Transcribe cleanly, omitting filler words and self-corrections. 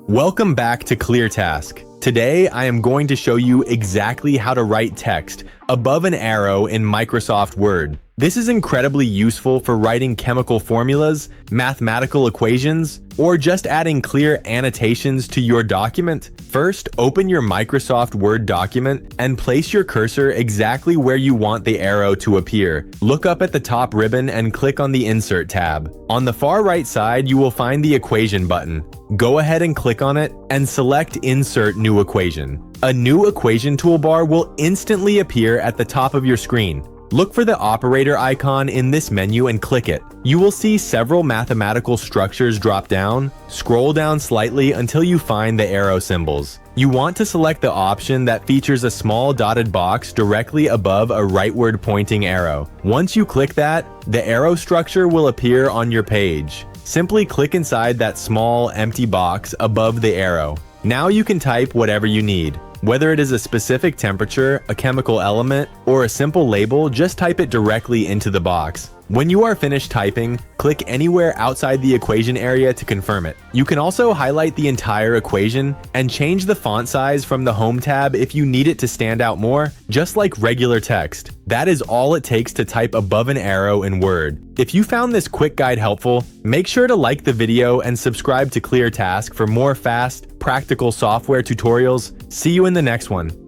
Welcome back to ClearTask. Today, I am going to show you exactly how to write text above an arrow in Microsoft Word. This is incredibly useful for writing chemical formulas, mathematical equations, or just adding clear annotations to your document. First, open your Microsoft Word document and place your cursor exactly where you want the arrow to appear. Look up at the top ribbon and click on the Insert tab. On the far right side, you will find the Equation button. Go ahead and click on it and select Insert New Equation. A new equation toolbar will instantly appear at the top of your screen. Look for the operator icon in this menu and click it. You will see several mathematical structures drop down. Scroll down slightly until you find the arrow symbols. You want to select the option that features a small dotted box directly above a rightward pointing arrow. Once you click that, the arrow structure will appear on your page. Simply click inside that small empty box above the arrow. Now you can type whatever you need. Whether it is a specific temperature, a chemical element, or a simple label, just type it directly into the box. When you are finished typing, click anywhere outside the equation area to confirm it. You can also highlight the entire equation and change the font size from the Home tab if you need it to stand out more, just like regular text. That is all it takes to type above an arrow in Word. If you found this quick guide helpful, make sure to like the video and subscribe to ClearTask for more fast, practical software tutorials. See you in the next one.